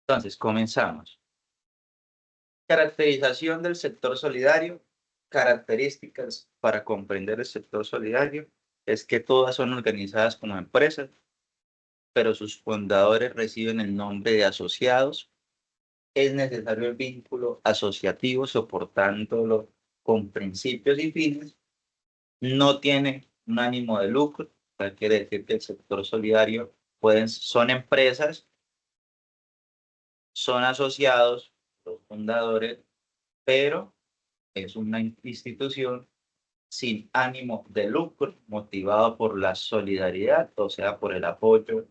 Entonces, comenzamos. Caracterización del sector solidario. Características para comprender el sector solidario es que todas son organizadas como empresas, pero sus fundadores reciben el nombre de asociados. Es necesario el vínculo asociativo soportándolo con principios y fines. No tiene un ánimo de lucro. O sea, quiere decir que el sector solidario son empresas, son asociados, los fundadores, pero es una institución sin ánimo de lucro, motivado por la solidaridad, o sea, por el apoyo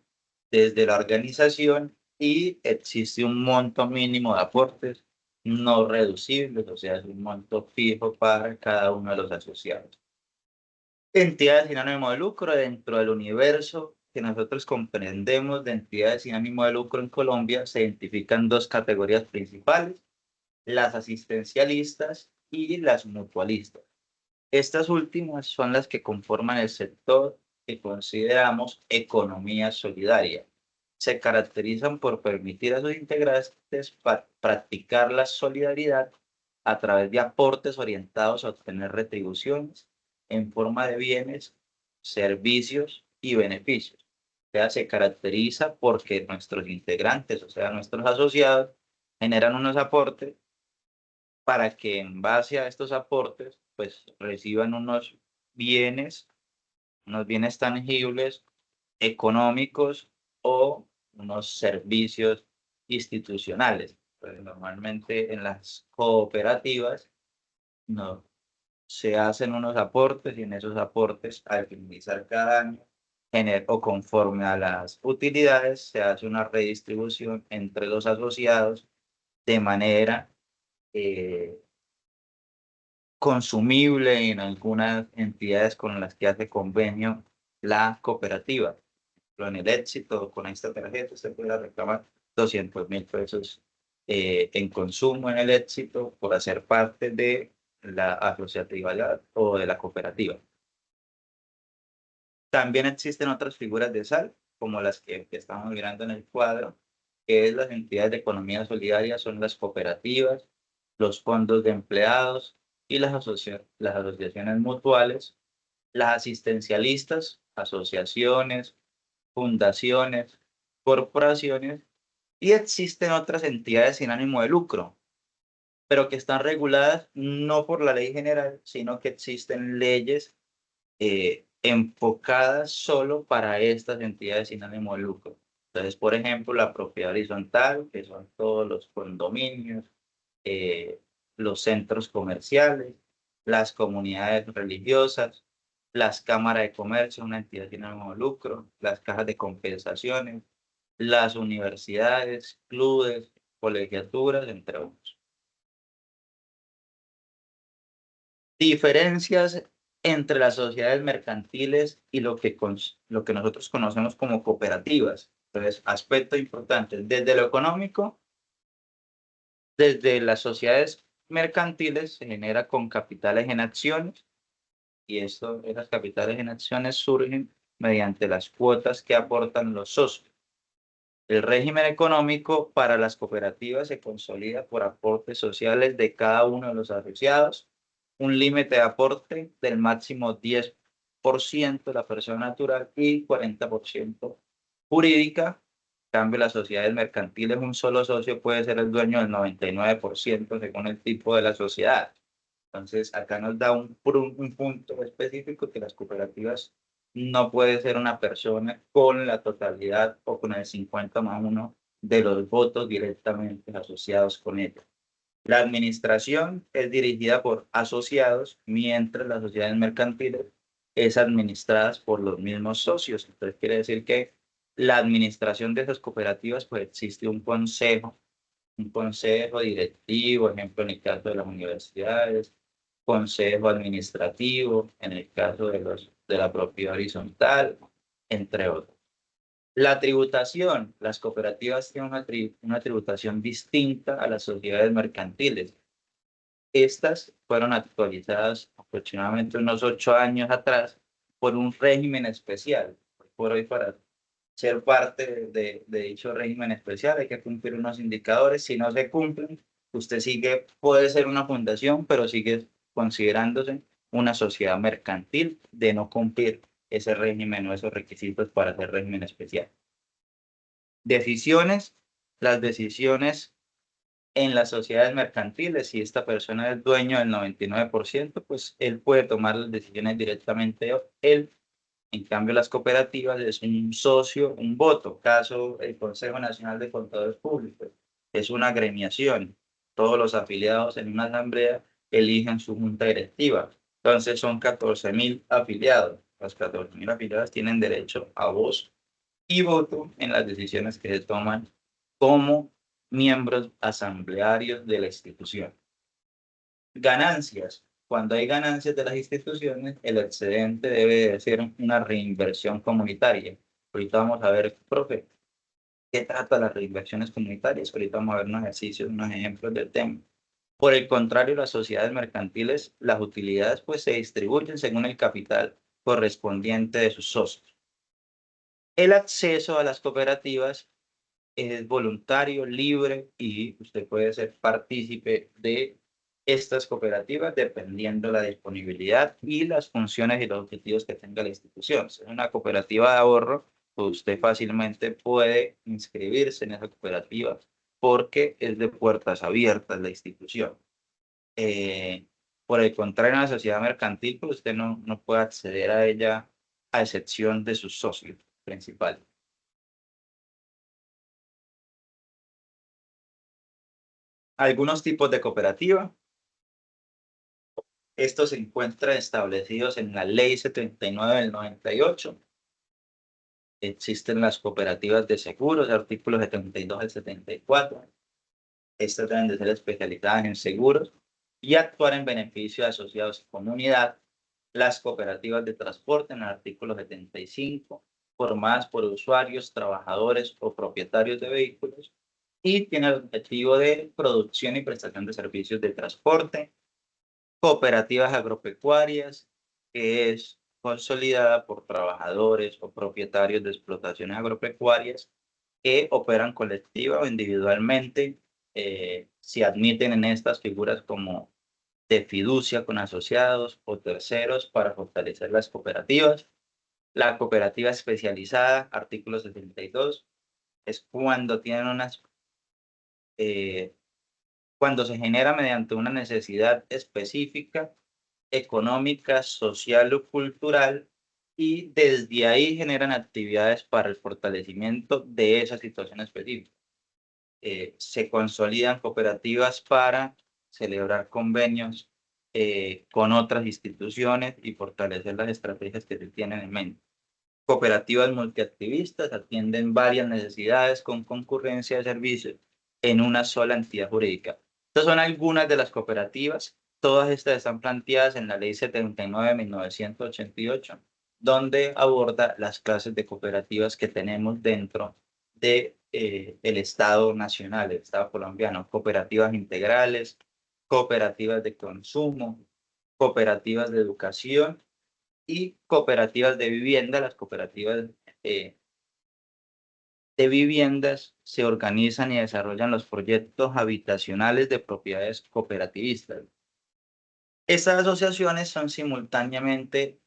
desde la organización, y existe un monto mínimo de aportes no reducibles, o sea, es un monto fijo para cada uno de los asociados. Entidades sin ánimo de lucro dentro del universo que nosotros comprendemos de entidades sin ánimo de lucro en Colombia se identifican dos categorías principales: las asistencialistas y las mutualistas. Estas últimas son las que conforman el sector que consideramos economía solidaria. Se caracterizan por permitir a sus integrantes practicar la solidaridad a través de aportes orientados a obtener retribuciones en forma de bienes, servicios y beneficios. O sea, se caracteriza porque nuestros integrantes, o sea, nuestros asociados, generan unos aportes para que en base a estos aportes, pues reciban bienes, unos bienes tangibles, económicos o unos servicios institucionales. Pues normalmente en las cooperativas no, se hacen unos aportes y en esos aportes, al finalizar cada año, o conforme a las utilidades, se hace una redistribución entre los asociados de manera eh, consumible en algunas entidades con las que hace convenio la cooperativa. Pero en el Éxito, con esta tarjeta, usted puede reclamar 200.000 pesos en consumo en el Éxito por hacer parte de la asociatividad o de la cooperativa. También existen otras figuras de SAL, como las que estamos mirando en el cuadro, que es las entidades de economía solidaria, son las cooperativas, los fondos de empleados y las asociaciones mutuales, las asistencialistas, asociaciones, fundaciones, corporaciones, y existen otras entidades sin ánimo de lucro, pero que están reguladas no por la ley general, sino que existen leyes enfocadas solo para estas entidades sin ánimo de lucro. Entonces, por ejemplo, la propiedad horizontal, que son todos los condominios, eh, los centros comerciales, las comunidades religiosas, las cámaras de comercio, una entidad sin ánimo de lucro, las cajas de compensaciones, las universidades, clubes, colegiaturas, entre otros. Diferencias entre las sociedades mercantiles y lo que nosotros conocemos como cooperativas. Entonces, aspecto importante, desde lo económico, desde las sociedades mercantiles se genera con capitales en acciones, y esas capitales en acciones surgen mediante las cuotas que aportan los socios. El régimen económico para las cooperativas se consolida por aportes sociales de cada uno de los asociados, un límite de aporte del máximo 10% de la persona natural y 40% jurídica. En cambio, las sociedades mercantiles, un solo socio puede ser el dueño del 99% según el tipo de la sociedad. Entonces, acá nos da un punto específico que las cooperativas no puede ser una persona con la totalidad o con el 50+1 de los votos directamente asociados con ella. La administración es dirigida por asociados, mientras las sociedades mercantiles es administradas por los mismos socios. Entonces, quiere decir que la administración de esas cooperativas, pues existe un consejo directivo, ejemplo, en el caso de las universidades, consejo administrativo, en el caso de la propiedad horizontal, entre otros. La tributación, las cooperativas tienen una tributación distinta a las sociedades mercantiles. Estas fueron actualizadas aproximadamente unos 8 años atrás por un régimen especial. Por hoy, para ser parte de dicho régimen especial, hay que cumplir unos indicadores. Si no se cumplen, usted sigue, puede ser una fundación, pero sigue considerándose una sociedad mercantil de no cumplir ese régimen o esos requisitos para ser régimen especial. Decisiones, las decisiones en las sociedades mercantiles, si esta persona es dueño del 99%, pues él puede tomar las decisiones directamente él. En cambio, las cooperativas es un socio, un voto. Caso el Consejo Nacional de Contadores Públicos. Es una agremiación. Todos los afiliados en una asamblea eligen su junta directiva. Entonces son 14.000 afiliados. Los 14.000 afiliados tienen derecho a voz y voto en las decisiones que se toman como miembros asamblearios de la institución. Ganancias. Cuando hay ganancias de las instituciones, el excedente debe de ser una reinversión comunitaria. Ahorita vamos a ver, profe, qué trata las reinversiones comunitarias. Ahorita vamos a ver unos ejercicios, unos ejemplos del tema. Por el contrario, las sociedades mercantiles, las utilidades pues se distribuyen según el capital correspondiente de sus socios. El acceso a las cooperativas es voluntario, libre y usted puede ser partícipe de estas cooperativas dependiendo la disponibilidad y las funciones y los objetivos que tenga la institución. Si es una cooperativa de ahorro, pues usted fácilmente puede inscribirse en esa cooperativa porque es de puertas abiertas la institución. Eh, por el contrario, en la sociedad mercantil, pues usted no puede acceder a ella a excepción de sus socios principales. Algunos tipos de cooperativa. Estos se encuentran establecidos en la Ley 79 del 98. Existen las cooperativas de seguros, artículos 72 al 74. Estas deben de ser especializadas en seguros y actuar en beneficio de asociados y comunidad. Las cooperativas de transporte en el artículo 75, formadas por usuarios, trabajadores o propietarios de vehículos, y tiene el objetivo de producción y prestación de servicios de transporte. Cooperativas agropecuarias, que es consolidada por trabajadores o propietarios de explotaciones agropecuarias que operan colectiva o individualmente. Se admiten en estas figuras como de fiducia con asociados o terceros para fortalecer las cooperativas. La cooperativa especializada, artículo 72, es cuando tienen unas eh, cuando se genera mediante una necesidad específica, económica, social o cultural, y desde ahí generan actividades para el fortalecimiento de esa situación específica. Se consolidan cooperativas para celebrar convenios con otras instituciones y fortalecer las estrategias que se tienen en mente. Cooperativas multiactivistas atienden varias necesidades con concurrencia de servicios en una sola entidad jurídica. Estas son algunas de las cooperativas. Todas estas están planteadas en la Ley 79 de 1988, donde aborda las clases de cooperativas que tenemos dentro de, el Estado nacional, el Estado colombiano. Cooperativas integrales, cooperativas de consumo, cooperativas de educación y cooperativas de vivienda. Las cooperativas eh, de viviendas se organizan y desarrollan los proyectos habitacionales de propiedades cooperativistas. Estas asociaciones son simultáneamente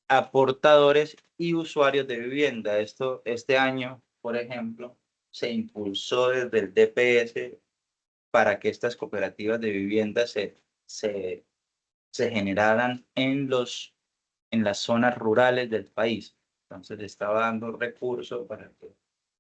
aportadores y usuarios de vivienda. Este año, por ejemplo, se impulsó desde el DPS para que estas cooperativas de vivienda se, se generaran en las zonas rurales del país. Entonces estaba dando recursos para que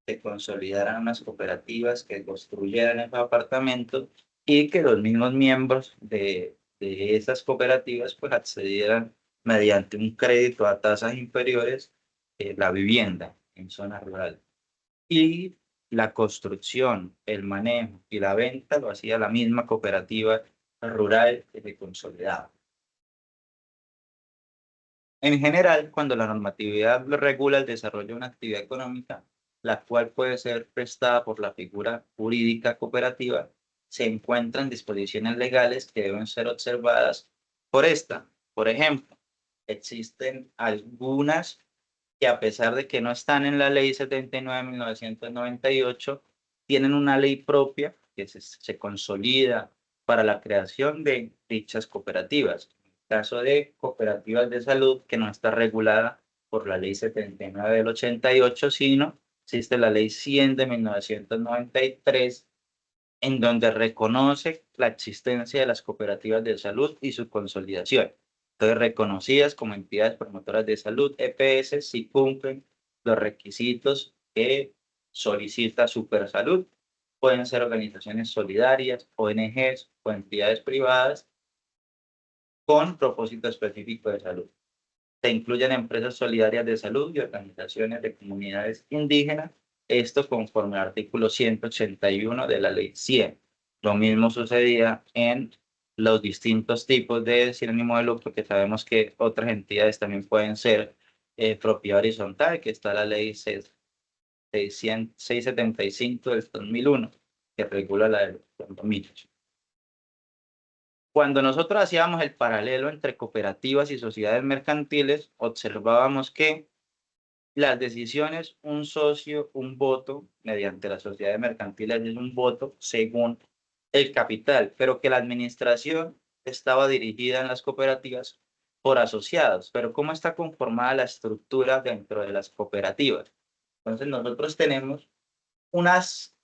se consolidaran unas cooperativas que construyeran esos apartamentos y que los mismos miembros de esas cooperativas pues accedieran mediante un crédito a tasas inferiores la vivienda en zonas rurales. Y la construcción, el manejo y la venta lo hacía la misma cooperativa rural que se consolidaba. En general, cuando la normatividad regula el desarrollo de una actividad económica, la cual puede ser prestada por la figura jurídica cooperativa, se encuentran disposiciones legales que deben ser observadas por esta. Por ejemplo, existen algunas que a pesar de que no están en la ley 79 de 1998, tienen una ley propia que se consolida para la creación de dichas cooperativas. En el caso de cooperativas de salud, que no está regulada por la ley 79 del 88, sino existe la ley 100 de 1993, en donde reconoce la existencia de las cooperativas de salud y su consolidación. Entonces, reconocidas como entidades promotoras de salud, EPS, si cumplen los requisitos que solicita Supersalud. Pueden ser organizaciones solidarias, ONGs o entidades privadas con propósito específico de salud. Se incluyen empresas solidarias de salud y organizaciones de comunidades indígenas, esto conforme al artículo 181 de la ley 100. Lo mismo sucedía en los distintos tipos de sin ánimo de lucro, porque sabemos que otras entidades también pueden ser propiedad horizontal, que está la ley 675 del 2001, que regula la de los condominios. Cuando nosotros hacíamos el paralelo entre cooperativas y sociedades mercantiles, observábamos que las decisiones, un socio, un voto, mediante las sociedades mercantiles es un voto según el capital, pero que la administración estaba dirigida en las cooperativas por asociados. Pero ¿cómo está conformada la estructura dentro de las cooperativas? Entonces nosotros tenemos unas,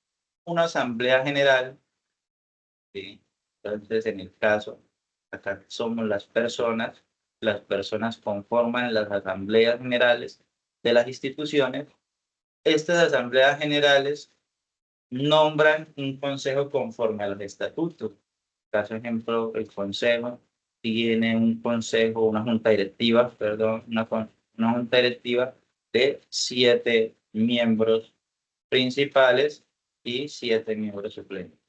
una asamblea general, ¿sí? Entonces en el caso, acá somos las personas conforman las asambleas generales de las instituciones. Estas asambleas generales nombran un consejo conforme a los estatutos. Caso ejemplo, el consejo tiene un consejo, una junta directiva, perdón, una junta directiva de 7 miembros principales y 7 miembros suplentes.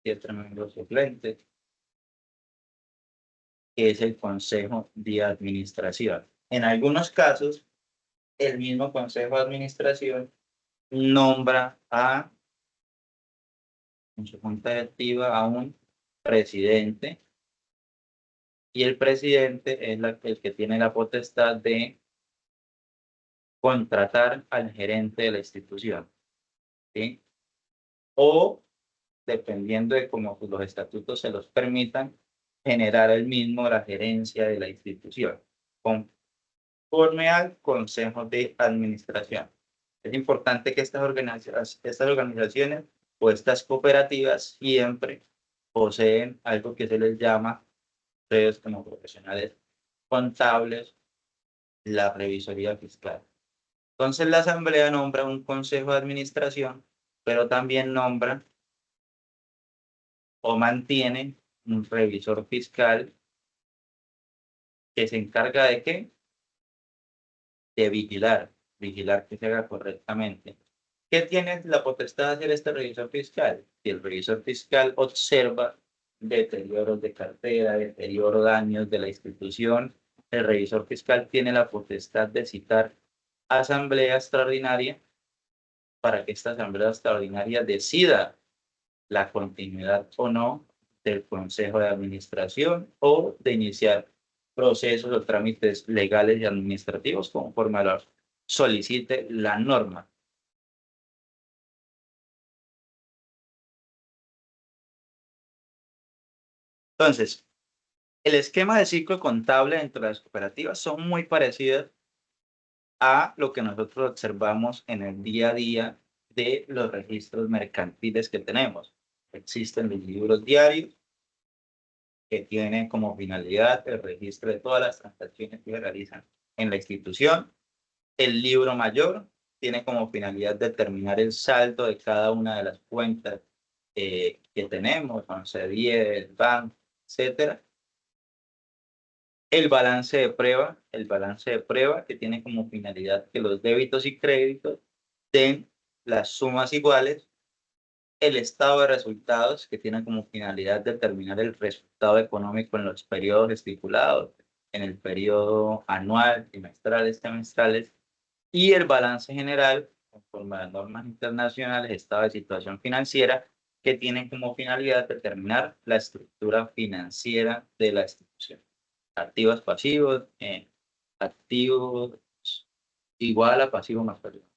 7 miembros suplentes, que es el consejo de administración. En algunos casos, el mismo consejo de administración nombra en su junta directiva a un presidente, y el presidente es el que tiene la potestad de contratar al gerente de la institución, ¿sí? O, dependiendo de cómo los estatutos se los permitan, generar el mismo la gerencia de la institución, conforme al consejo de administración. Es importante que estas organizaciones o estas cooperativas siempre poseen algo que se les llama, ustedes como profesionales contables, la revisoría fiscal. Entonces la asamblea nombra un consejo de administración, pero también nombra o mantiene un revisor fiscal que se encarga de qué, de vigilar que se haga correctamente. ¿Qué tiene la potestad de hacer este revisor fiscal? Si el revisor fiscal observa deterioros de cartera, deterioro, daños de la institución, el revisor fiscal tiene la potestad de citar asamblea extraordinaria para que esta asamblea extraordinaria decida la continuidad o no del consejo de administración o de iniciar procesos o trámites legales y administrativos conforme lo solicite la norma. Entonces, el esquema de ciclo contable dentro de las cooperativas son muy parecidas a lo que nosotros observamos en el día a día de los registros mercantiles que tenemos. Existen los libros diarios que tienen como finalidad el registro de todas las transacciones que se realizan en la institución. El libro mayor tiene como finalidad determinar el saldo de cada una de las cuentas que tenemos, 1110, banco, etcétera. El balance de prueba que tiene como finalidad que los débitos y créditos den las sumas iguales. El estado de resultados que tiene como finalidad determinar el resultado económico en los periodos estipulados, en el periodo anual, trimestrales, semestrales, y el balance general, conforme a las normas internacionales, estado de situación financiera, que tienen como finalidad determinar la estructura financiera de la institución. Activos, pasivos, activos igual a pasivo más patrimonio.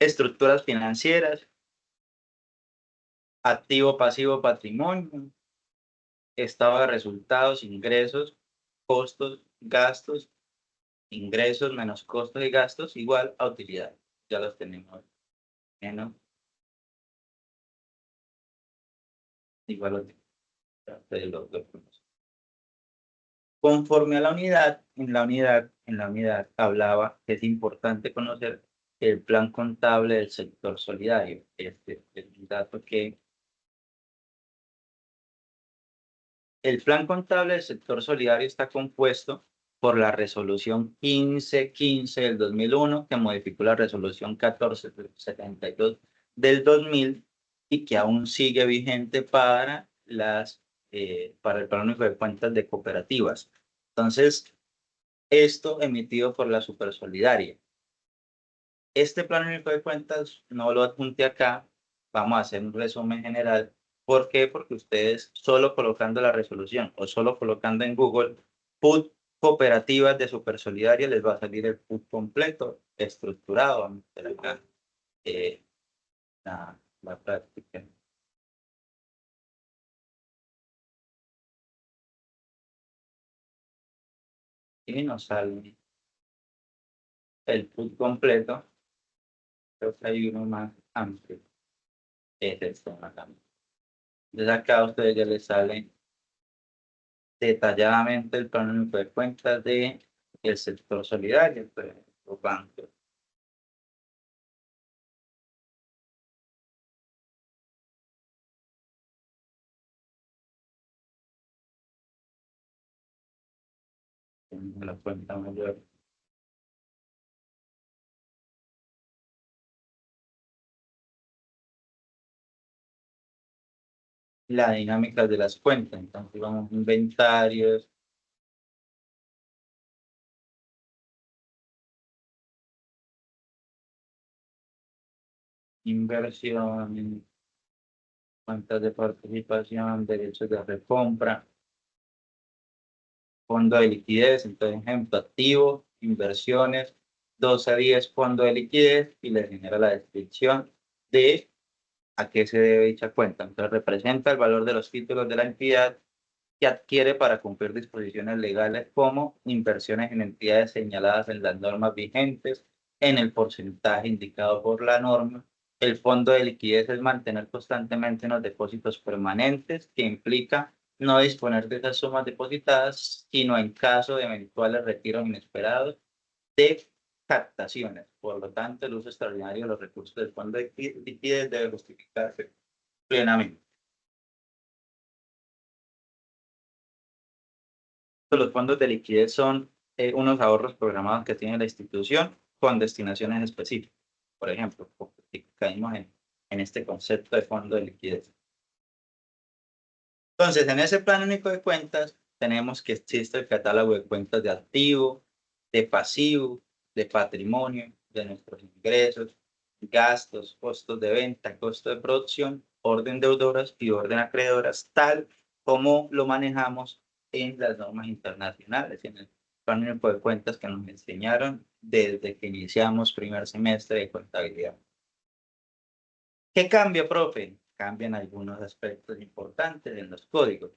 Estructuras financieras, activo, pasivo, patrimonio, estado de resultados, ingresos, costos, gastos, ingresos menos costos y gastos igual a utilidad. Ya los tenemos. Menos igual a utilidad. Conforme a la unidad, en la unidad hablaba que es importante conocer el plan contable del sector solidario. Este es un dato que el plan contable del sector solidario está compuesto por la resolución 1515 del 2001, que modificó la resolución 1472 del 2000 y que aún sigue vigente para para el plan único de cuentas de cooperativas. Entonces, esto emitido por la Supersolidaria. Este plan único de cuentas no lo adjunté acá, vamos a hacer un resumen general. ¿Por qué? Porque ustedes solo colocando la resolución o solo colocando en Google PUT cooperativas de Supersolidaria les va a salir el PUT completo, estructurado. Vamos a hacer acá la práctica. Y nos sale el PUT completo. Creo que hay uno más amplio. Es este acá. Entonces acá a ustedes ya les sale detalladamente el plan único de cuentas de el sector solidario, pues, los bancos. Tenemos la cuenta mayor. La dinámica de las cuentas. Entonces vamos a inventarios, inversión, cuentas de participación, derechos de recompra, fondo de liquidez. Entonces, ejemplo, activo, inversiones, 12 a 10 fondo de liquidez y le genera la descripción de a qué se debe dicha cuenta. Entonces, representa el valor de los títulos de la entidad que adquiere para cumplir disposiciones legales como inversiones en entidades señaladas en las normas vigentes en el porcentaje indicado por la norma. El fondo de liquidez es mantener constantemente unos depósitos permanentes que implica no disponer de esas sumas depositadas, sino en caso de eventuales retiros inesperados de captaciones. Por lo tanto, el uso extraordinario de los recursos del fondo de liquidez debe justificarse plenamente. Los fondos de liquidez son unos ahorros programados que tiene la institución con destinaciones específicas. Por ejemplo, caímos en este concepto de fondo de liquidez. Entonces, en ese plan único de cuentas, tenemos que existe el catálogo de cuentas de activo, de pasivo, de patrimonio, de nuestros ingresos, gastos, costos de venta, costo de producción, orden deudoras y orden acreedoras, tal como lo manejamos en las normas internacionales, en el plan único de cuentas que nos enseñaron desde que iniciamos primer semestre de contabilidad. ¿Qué cambia, profe? Cambian algunos aspectos importantes en los códigos.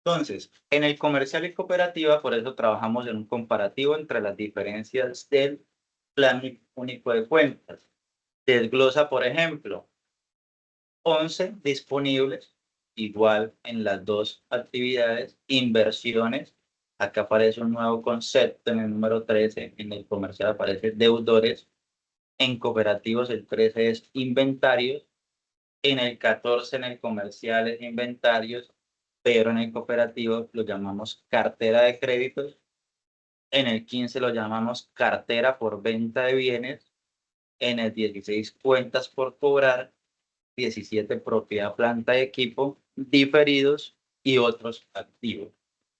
Entonces, en el comercial y cooperativa, por eso trabajamos en un comparativo entre las diferencias del plan único de cuentas. Desglosa, por ejemplo, 11 disponibles, igual en las dos actividades, inversiones. Acá aparece un nuevo concepto en el número 13, en el comercial aparece deudores, en cooperativos el 13 es inventarios, en el 14 en el comercial es inventarios, pero en el cooperativo lo llamamos cartera de créditos, en el 15 lo llamamos cartera por venta de bienes, en el 16 cuentas por cobrar, 17 propiedad, planta y equipo, diferidos y otros activos.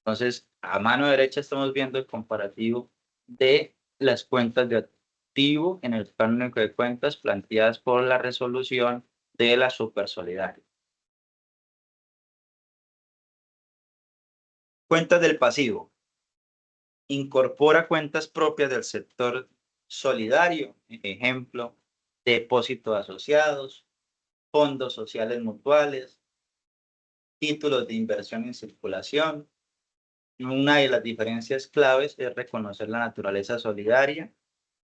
Entonces, a mano derecha estamos viendo el comparativo de las cuentas de activo en el plan único de cuentas planteadas por la resolución de la Supersolidaria. Cuentas del pasivo. Incorpora cuentas propias del sector solidario, ejemplo, depósitos asociados, fondos sociales mutuales, títulos de inversión en circulación. Una de las diferencias claves es reconocer la naturaleza solidaria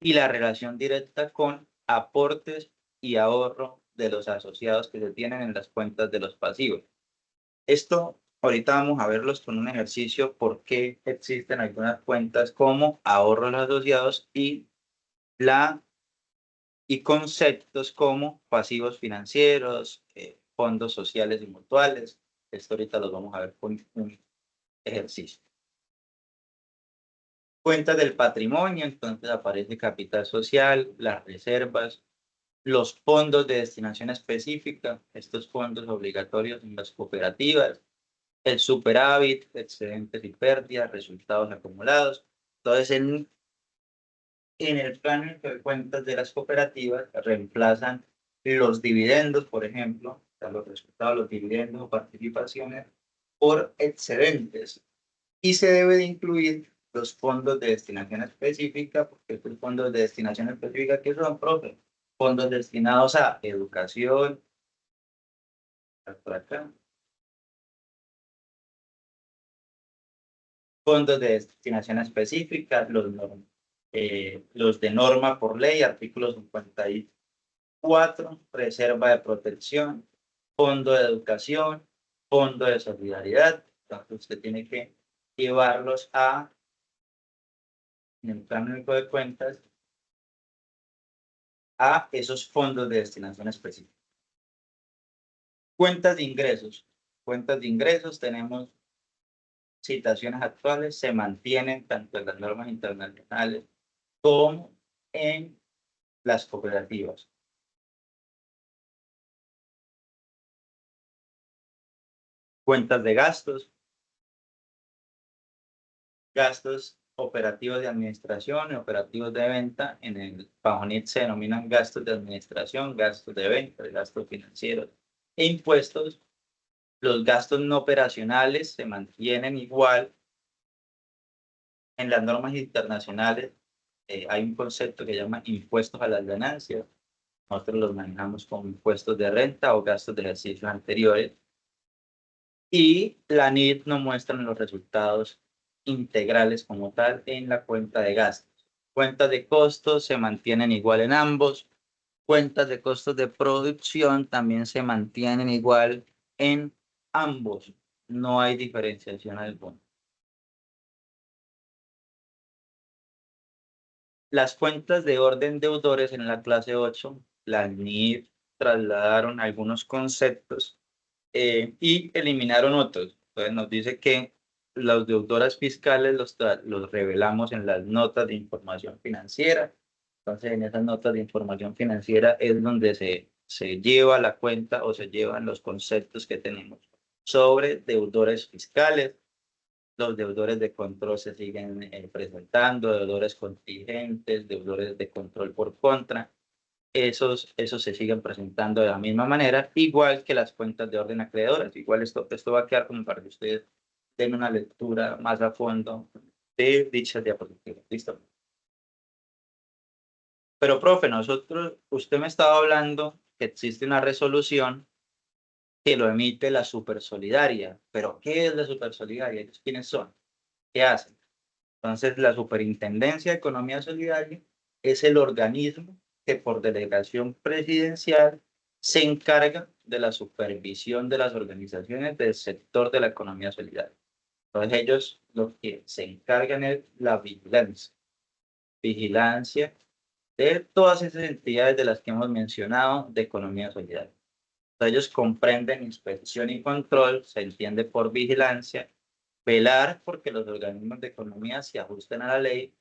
y la relación directa con aportes y ahorro de los asociados que se tienen en las cuentas de los pasivos. Esto ahorita vamos a verlos con un ejercicio por qué existen algunas cuentas como ahorros asociados y conceptos como pasivos financieros, fondos sociales y mutuales. Esto ahorita los vamos a ver con un ejercicio. Cuentas del patrimonio, entonces aparece capital social, las reservas, los fondos de destinación específica, estos fondos obligatorios en las cooperativas, el superávit, excedentes y pérdidas, resultados acumulados. Entonces, en el plano de cuentas de las cooperativas reemplazan los dividendos, por ejemplo, o sea, los resultados, los dividendos o participaciones por excedentes. Y se debe de incluir los fondos de destinación específica, porque estos fondos de destinación específica, ¿qué son, profe? Fondos destinados a educación, por acá, fondos de destinación específica, los de norma por ley, artículo 54, reserva de protección, fondo de educación, fondo de solidaridad. Entonces usted tiene que llevarlos en el plano único de cuentas, a esos fondos de destinación específica. Cuentas de ingresos. Cuentas de ingresos tenemos situaciones actuales, se mantienen tanto en las normas internacionales como en las cooperativas. Cuentas de gastos, gastos operativos de administración y operativos de venta. En el PAJONIT se denominan gastos de administración, gastos de venta, gastos financieros e impuestos. Los gastos no operacionales se mantienen igual. En las normas internacionales hay un concepto que se llama impuestos a las ganancias. Nosotros los manejamos como impuestos de renta o gastos de ejercicios anteriores. Y la NIT nos muestra los resultados integrales como tal en la cuenta de gastos. Cuentas de costos se mantienen igual en ambos. Cuentas de costos de producción también se mantienen igual en ambos. No hay diferenciación alguna. Las cuentas de orden deudores en la clase 8, la NIF trasladaron algunos conceptos y eliminaron otros. Entonces nos dice que los deudores fiscales los revelamos en las notas de información financiera. Entonces en esas notas de información financiera es donde se lleva la cuenta o se llevan los conceptos que tenemos sobre deudores fiscales. Los deudores de control se siguen presentando, deudores contingentes, deudores de control por contra. Esos se siguen presentando de la misma manera, igual que las cuentas de orden acreedoras. Igual esto va a quedar como para que ustedes den una lectura más a fondo de dichas diapositivas. ¿Listo? Pero, profe, usted me estaba hablando que existe una resolución que lo emite la Supersolidaria. ¿Pero qué es la Supersolidaria? ¿Ellos quiénes son? ¿Qué hacen? Entonces, la Superintendencia de Economía Solidaria es el organismo que por delegación presidencial se encarga de la supervisión de las organizaciones del sector de la economía solidaria. Entonces, ellos lo que se encargan es la vigilancia de todas esas entidades de las que hemos mencionado de economía solidaria. Entonces, ellos comprenden inspección y control, se entiende por vigilancia, velar porque los organismos de economía se ajusten a la ley,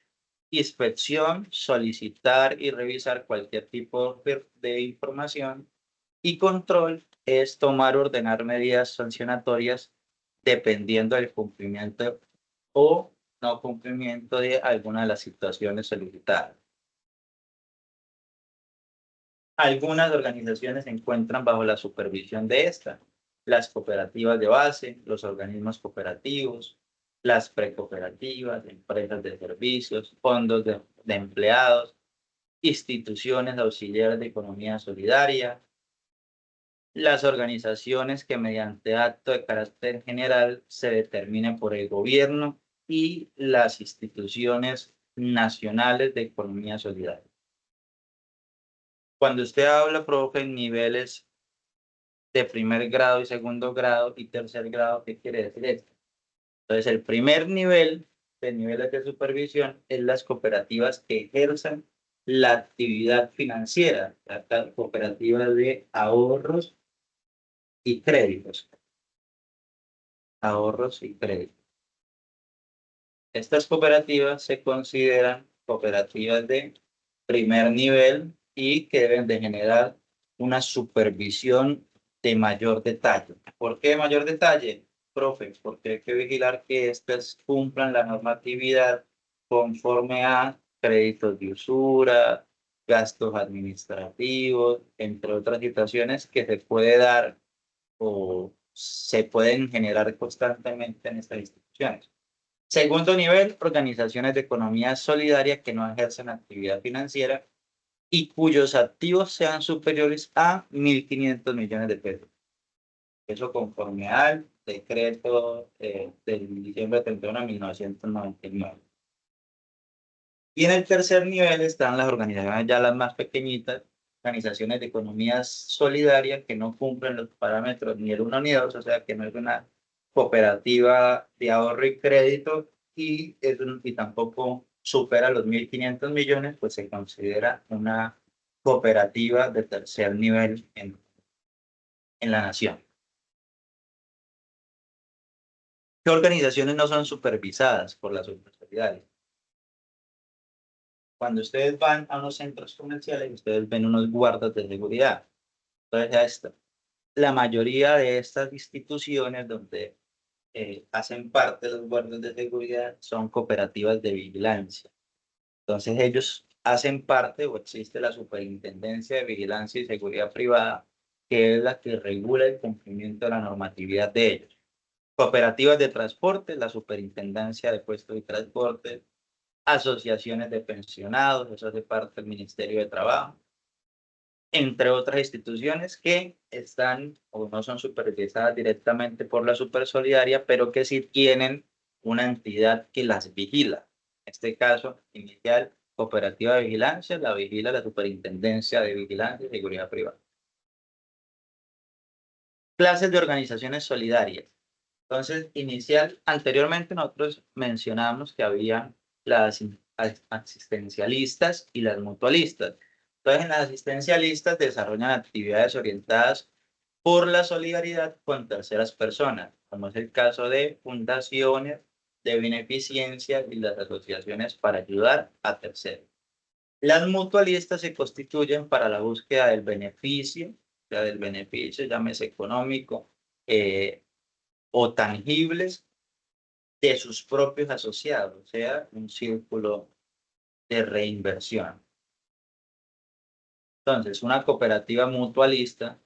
inspección, solicitar y revisar cualquier tipo de información, y control es tomar o ordenar medidas sancionatorias dependiendo del cumplimiento o no cumplimiento de alguna de las situaciones solicitadas. Algunas organizaciones se encuentran bajo la supervisión de esta, las cooperativas de base, los organismos cooperativos, las precooperativas, empresas de servicios, fondos de empleados, instituciones auxiliares de economía solidaria, las organizaciones que mediante acto de carácter general se determinen por el gobierno y las instituciones nacionales de economía solidaria. Cuando usted habla, profe, en niveles de primer grado y segundo grado y tercer grado, ¿qué quiere decir esto? Entonces, el primer nivel de niveles de supervisión es las cooperativas que ejerzan la actividad financiera, las cooperativas de ahorros y créditos. Ahorros y créditos. Estas cooperativas se consideran cooperativas de primer nivel y que deben de generar una supervisión de mayor detalle. ¿Por qué mayor detalle, profe? Porque hay que vigilar que éstas cumplan la normatividad conforme a créditos de usura, gastos administrativos, entre otras situaciones que se puede dar o se pueden generar constantemente en estas instituciones. Segundo nivel, organizaciones de economía solidaria que no ejercen actividad financiera y cuyos activos sean superiores a 1.500 millones de pesos. Eso conforme al decreto del diciembre 31 de 1999. Y en el tercer nivel están las organizaciones ya las más pequeñitas, organizaciones de economía solidaria que no cumplen los parámetros ni el 1 ni 2, o sea que no es una cooperativa de ahorro y crédito y tampoco supera los 1.500 millones, pues se considera una cooperativa de tercer nivel en la nación. ¿Qué organizaciones no son supervisadas por las autoridades? Cuando ustedes van a unos centros comerciales, ustedes ven unos guardas de seguridad. Entonces, la mayoría de estas instituciones donde hacen parte de los guardas de seguridad son cooperativas de vigilancia. Entonces, ellos hacen parte o existe la Superintendencia de Vigilancia y Seguridad Privada, que es la que regula el cumplimiento de la normatividad de ellos. Cooperativas de transporte, la Superintendencia de Puestos y Transporte, asociaciones de pensionados, eso hace parte del Ministerio de Trabajo, entre otras instituciones que están o no son supervisadas directamente por la Supersolidaria, pero que sí tienen una entidad que las vigila. En este caso, inicial, Cooperativa de Vigilancia, la vigila la Superintendencia de Vigilancia y Seguridad Privada. Clases de organizaciones solidarias. Entonces, anteriormente nosotros mencionamos que había las asistencialistas y las mutualistas. Entonces, en las asistencialistas desarrollan actividades orientadas por la solidaridad con terceras personas, como es el caso de fundaciones de beneficencia y las asociaciones para ayudar a terceros. Las mutualistas se constituyen para la búsqueda del beneficio, o sea, del beneficio, llámese económico, eh, o tangibles de sus propios asociados, o sea, un círculo de reinversión. Entonces, una cooperativa mutualista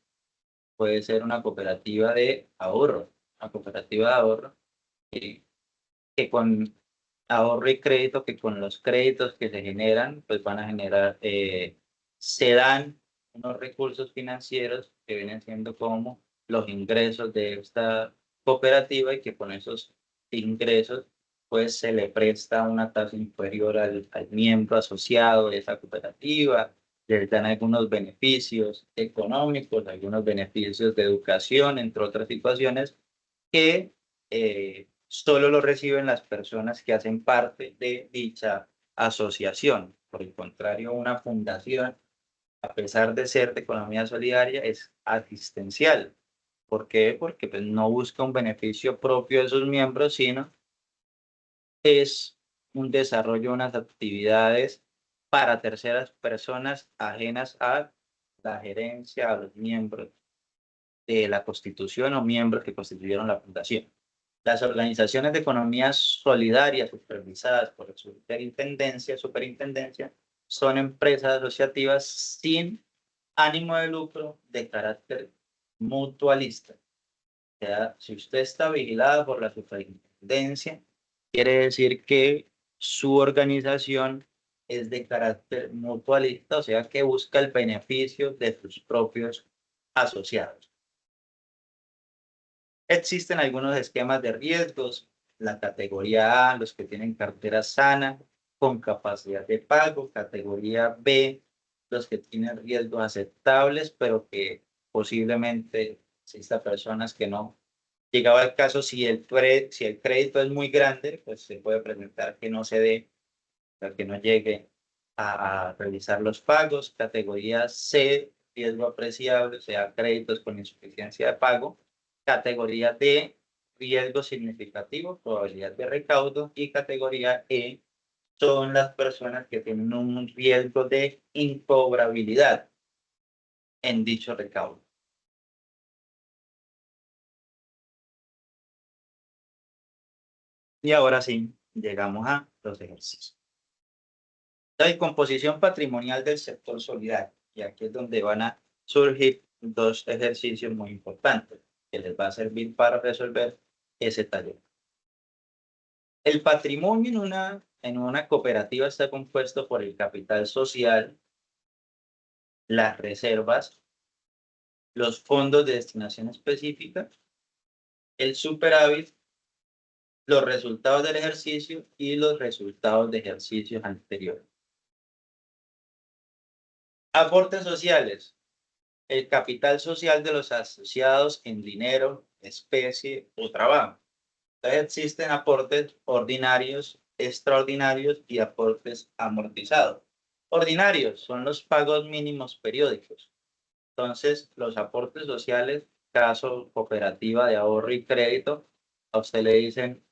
puede ser una cooperativa de ahorro, una cooperativa de ahorro que con ahorro y crédito, que con los créditos que se generan, pues van a generar, se dan unos recursos financieros que vienen siendo como los ingresos de esta cooperativa y que con esos ingresos pues se le presta una tasa inferior al miembro asociado de esa cooperativa, les dan algunos beneficios económicos, algunos beneficios de educación, entre otras situaciones que solo lo reciben las personas que hacen parte de dicha asociación. Por el contrario, una fundación, a pesar de ser de economía solidaria, es asistencial. ¿Por qué? Porque pues, no busca un beneficio propio de sus miembros, sino es un desarrollo de unas actividades para terceras personas ajenas a la gerencia, a los miembros de la constitución o miembros que constituyeron la fundación. Las organizaciones de economía solidaria supervisadas por la superintendencia son empresas asociativas sin ánimo de lucro de carácter mutualista. O sea, si usted está vigilada por la superintendencia, Quiere decir que su organización es de carácter mutualista, o sea que busca el beneficio de sus propios asociados. Existen algunos esquemas de riesgos, la categoría A, los que tienen cartera sana con capacidad de pago, categoría B, los que tienen riesgos aceptables, pero que posiblemente exista personas que no. Llegado al caso, si el crédito es muy grande, pues se puede presentar que no se dé, o sea, que no llegue a realizar los pagos. Categoría C, riesgo apreciable, o sea, créditos con insuficiencia de pago. Categoría D, riesgo significativo, probabilidad de recaudo. Y categoría E, son las personas que tienen un riesgo de incobrabilidad en dicho recaudo. Y ahora sí, llegamos a los ejercicios. La composición patrimonial del sector solidario. Y aquí es donde van a surgir dos ejercicios muy importantes que les va a servir para resolver ese taller. El patrimonio en una cooperativa está compuesto por el capital social, las reservas, los fondos de destinación específica, el superávit, los resultados del ejercicio y los resultados de ejercicios anteriores. Aportes sociales. El capital social de los asociados en dinero, especie o trabajo. Entonces existen aportes ordinarios, extraordinarios y aportes amortizados. Ordinarios son los pagos mínimos periódicos. Entonces, los aportes sociales, caso cooperativa de ahorro y crédito, a usted le dicen,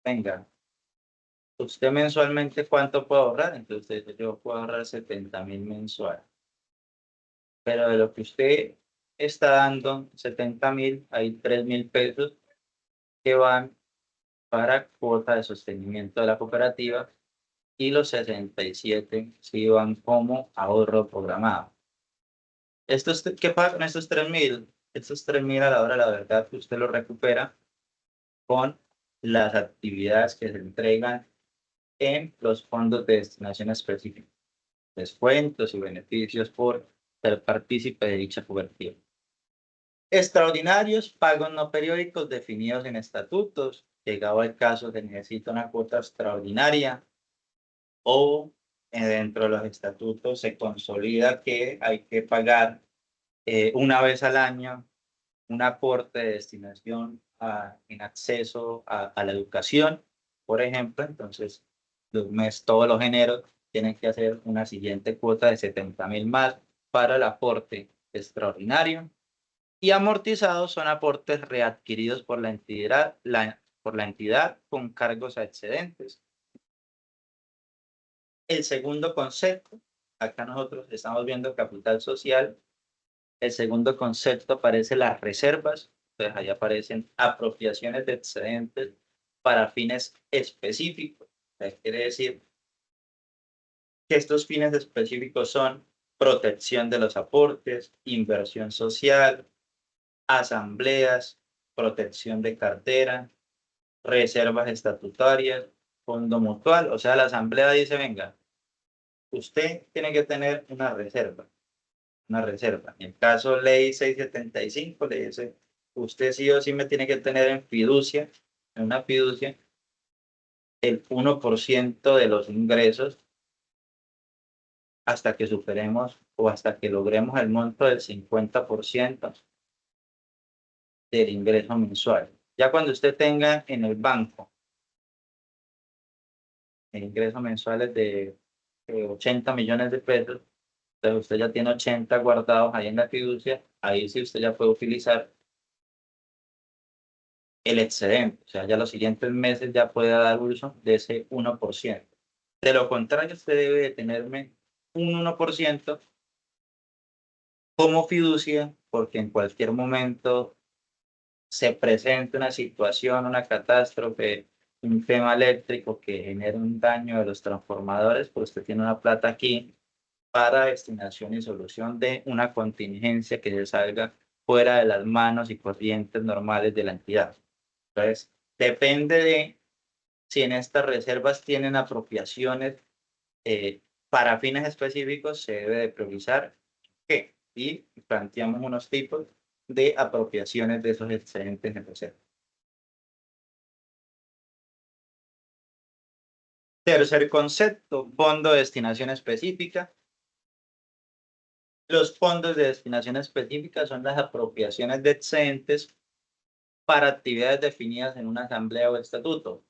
venga, ¿usted mensualmente cuánto puede ahorrar? Entonces usted dice, yo puedo ahorrar 70.000 mensuales. Pero de lo que usted está dando, 70.000, hay 3.000 pesos que van para cuota de sostenimiento de la cooperativa y los 67 sí van como ahorro programado. ¿Qué pasa con estos 3.000? Estos 3.000 a la hora de la verdad que usted los recupera con las actividades que se entregan en los fondos de destinación específica, descuentos y beneficios por ser partícipe de dicha cooperativa. Extraordinarios, pagos no periódicos definidos en estatutos. Llegado el caso que necesita una cuota extraordinaria o dentro de los estatutos se consolida que hay que pagar una vez al año un aporte de destinación en acceso a la educación, por ejemplo. Entonces, todos los eneros tienen que hacer una siguiente cuota de 70.000 más para el aporte extraordinario. Y amortizados son aportes readquiridos por la entidad con cargos a excedentes. El segundo concepto, acá nosotros estamos viendo capital social. El segundo concepto aparece las reservas, entonces ahí aparecen apropiaciones de excedentes para fines específicos. Quiere decir que estos fines específicos son protección de los aportes, inversión social, asambleas, protección de cartera, reservas estatutarias, fondo mutual. O sea, la asamblea dice, venga, usted tiene que tener una reserva. Una reserva. En el caso ley 675 le dice, usted sí o sí me tiene que tener en fiducia, en una fiducia, el 1% de los ingresos hasta que superemos o hasta que logremos el monto del 50% del ingreso mensual. Ya cuando usted tenga en el banco el ingreso mensual es de 80 millones de pesos, entonces usted ya tiene 80 guardados ahí en la fiducia, ahí sí usted ya puede utilizar el excedente, o sea, ya los siguientes meses ya puede dar uso de ese 1%. De lo contrario, usted debe de tenerme un 1% como fiducia, porque en cualquier momento se presente una situación, una catástrofe, un tema eléctrico que genere un daño de los transformadores, pues usted tiene una plata aquí para destinación y solución de una contingencia que se salga fuera de las manos y corrientes normales de la entidad. Entonces, depende de si en estas reservas tienen apropiaciones para fines específicos, se debe de priorizar qué. Y planteamos unos tipos de apropiaciones de esos excedentes de reserva. Tercer concepto, fondo de destinación específica. Los fondos de destinación específica son las apropiaciones de excedentes para actividades definidas en una asamblea o estatuto.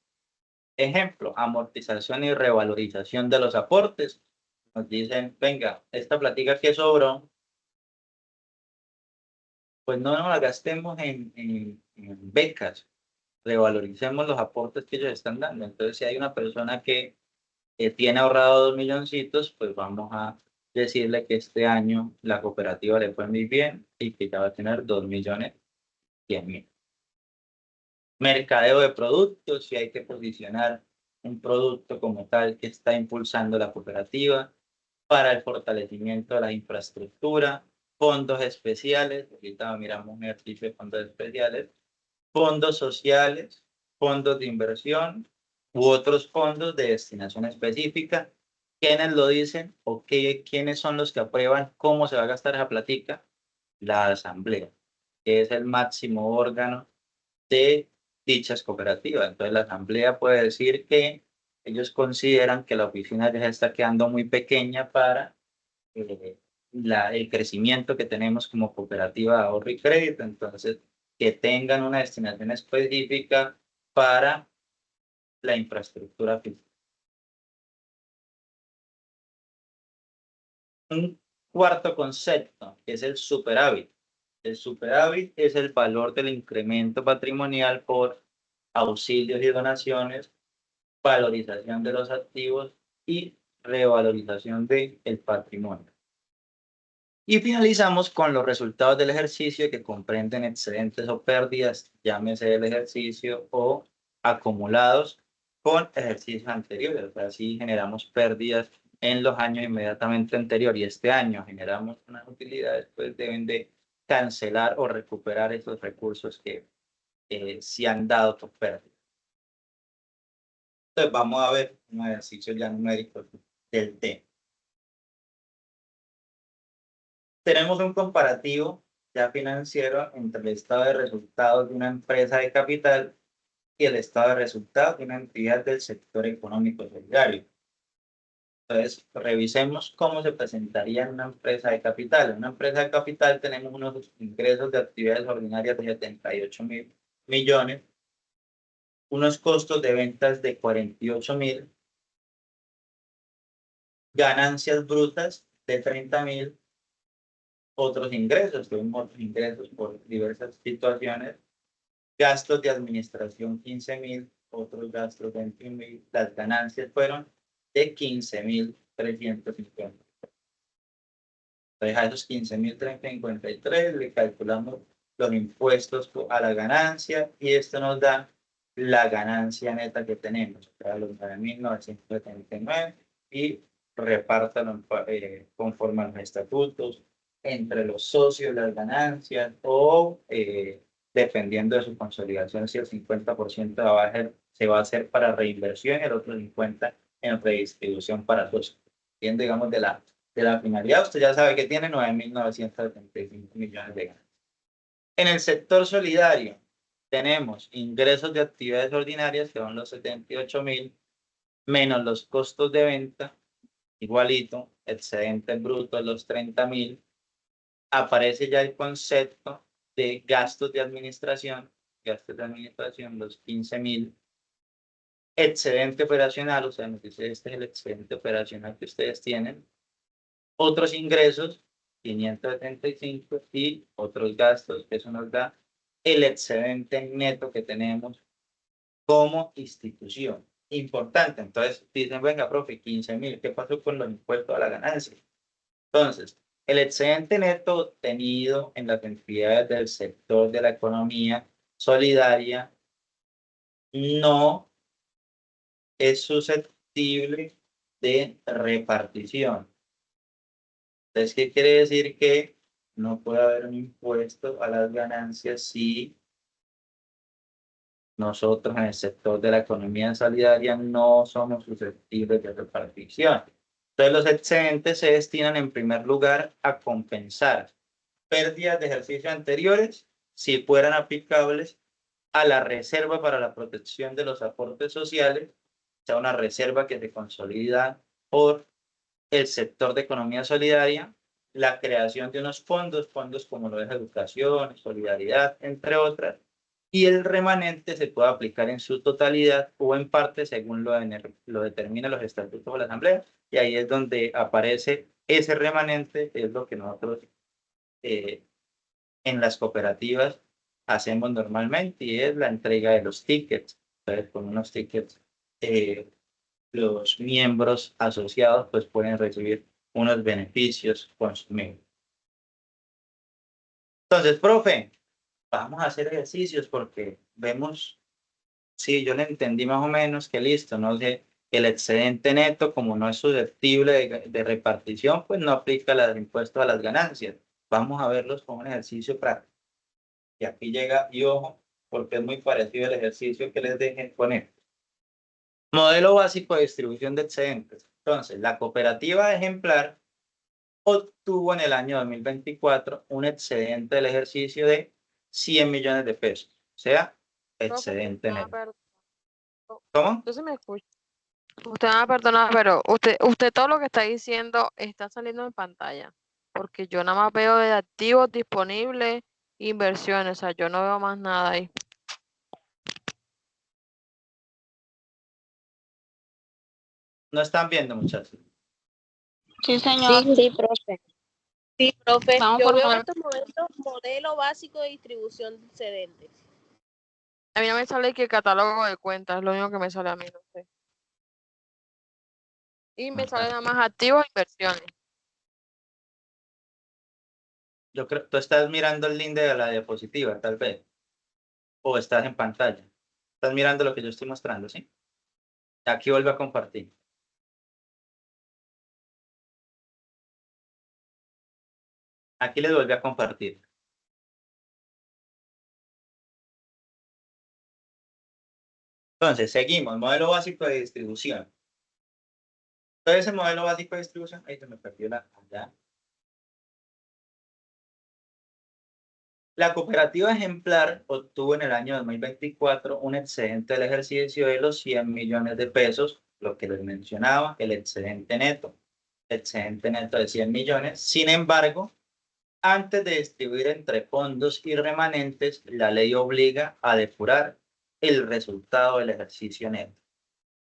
Ejemplo, amortización y revalorización de los aportes. Nos dicen, venga, esta platica que sobró, pues no nos la gastemos en becas, revaloricemos los aportes que ellos están dando. Entonces, si hay una persona que tiene ahorrado 2 milloncitos, pues vamos a decirle que este año la cooperativa le fue muy bien y que ya va a tener 2.100.000. Mercadeo de productos, si hay que posicionar un producto como tal que está impulsando la cooperativa para el fortalecimiento de la infraestructura, fondos especiales, ahorita miramos un ejercicio de fondos especiales, fondos sociales, fondos de inversión u otros fondos de destinación específica. ¿Quiénes lo dicen o quiénes son los que aprueban cómo se va a gastar esa platica? La asamblea, que es el máximo órgano de dichas cooperativas. Entonces, la asamblea puede decir que ellos consideran que la oficina ya se está quedando muy pequeña para el crecimiento que tenemos como cooperativa de ahorro y crédito. Entonces, que tengan una destinación específica para la infraestructura física. Un cuarto concepto es el superávit. El superávit es el valor del incremento patrimonial por auxilios y donaciones, valorización de los activos y revalorización del patrimonio. Y finalizamos con los resultados del ejercicio que comprenden excedentes o pérdidas, llámese del ejercicio o acumulados con ejercicios anteriores. O sea, si generamos pérdidas en los años inmediatamente anteriores y este año generamos unas utilidades, pues deben de cancelar o recuperar esos recursos que se han dado por pérdida. Entonces vamos a ver un ejercicio ya numérico del tema. Tenemos un comparativo ya financiero entre el estado de resultados de una empresa de capital y el estado de resultados de una entidad del sector económico solidario. Entonces, revisemos cómo se presentaría en una empresa de capital. En una empresa de capital tenemos unos ingresos de actividades ordinarias de 78.000 millones, unos costos de ventas de 48.000, ganancias brutas de 30.000, otros ingresos, tuvimos otros ingresos por diversas situaciones, gastos de administración 15.000, otros gastos 21.000, las ganancias fueron de 15.350. Entonces a esos 15.353 le calculamos los impuestos a la ganancia y esto nos da la ganancia neta que tenemos, o sea, los 9.979 y repártalo conforme a los estatutos entre los socios las ganancias o dependiendo de su consolidación, si el 50% se va a hacer para reinversión y el otro 50% en redistribución para socios. Bien, digamos, de la finalidad, usted ya sabe que tiene 9.975 millones de ganancias. En el sector solidario tenemos ingresos de actividades ordinarias, que son los 78.000, menos los costos de venta, igualito, excedentes brutos, los 30.000. Aparece ya el concepto de gastos de administración, los 15.000. Excedente operacional, o sea, nos dice este es el excedente operacional que ustedes tienen. Otros ingresos, 575 y otros gastos, eso nos da el excedente neto que tenemos como institución. Importante, entonces dicen, venga, profe, 15.000, ¿qué pasó con los impuestos a la ganancia? Entonces, el excedente neto obtenido en las entidades del sector de la economía solidaria no es susceptible de repartición. Entonces, ¿qué quiere decir? Que no puede haber un impuesto a las ganancias si nosotros en el sector de la economía solidaria no somos susceptibles de repartición. Entonces, los excedentes se destinan en primer lugar a compensar pérdidas de ejercicios anteriores si fueran aplicables a la reserva para la protección de los aportes sociales, o sea, una reserva que se consolida por el sector de economía solidaria, la creación de unos fondos como lo es educación, solidaridad, entre otras, y el remanente se puede aplicar en su totalidad o en parte según lo determinen los estatutos de la Asamblea, y ahí es donde aparece ese remanente, es lo que nosotros eh, en las cooperativas hacemos normalmente, y es la entrega de los tickets. Entonces, con unos tickets, los miembros asociados pues pueden recibir unos beneficios con sus miembros. Entonces, profe, vamos a hacer ejercicios porque vemos, sí, yo le entendí más o menos que listo, no sé, el excedente neto, como no es susceptible de repartición, pues no aplica el impuesto a las ganancias. Vamos a verlos como un ejercicio práctico. Y aquí llega, y ojo, porque es muy parecido al ejercicio que les dejé poner. Modelo básico de distribución de excedentes. Entonces, la cooperativa ejemplar obtuvo en el año 2024 un excedente del ejercicio de 100 millones de pesos, o sea, Profe, excedente no, neto. ¿Cómo? entonces me escucha. Usted me va a perdonar, pero usted todo lo que está diciendo está saliendo en pantalla, porque yo nada más veo de activos disponibles, inversiones, o sea, yo no veo más nada ahí. No están viendo, muchachos. Sí, señor. Sí, profe. Sí, profe. Vamos Yo por veo en modelo. estos momentos modelo básico de distribución de excedentes. A mí no me sale que el catálogo de cuentas, es lo único que me sale a mí, no sé. Y me sale nada más activos e inversiones. Yo creo, tú estás mirando el link de la diapositiva, tal vez, o estás en pantalla. Estás mirando lo que yo estoy mostrando, ¿sí? Aquí vuelvo a compartir. Aquí les vuelvo a compartir. Entonces, seguimos, modelo básico de distribución. Entonces, el modelo básico de distribución, ahí se me perdió allá. La cooperativa ejemplar obtuvo en el año 2024 un excedente del ejercicio de los 100 millones de pesos, lo que les mencionaba, el excedente neto de 100 millones. Sin embargo, antes de distribuir entre fondos y remanentes, la ley obliga a depurar el resultado del ejercicio neto.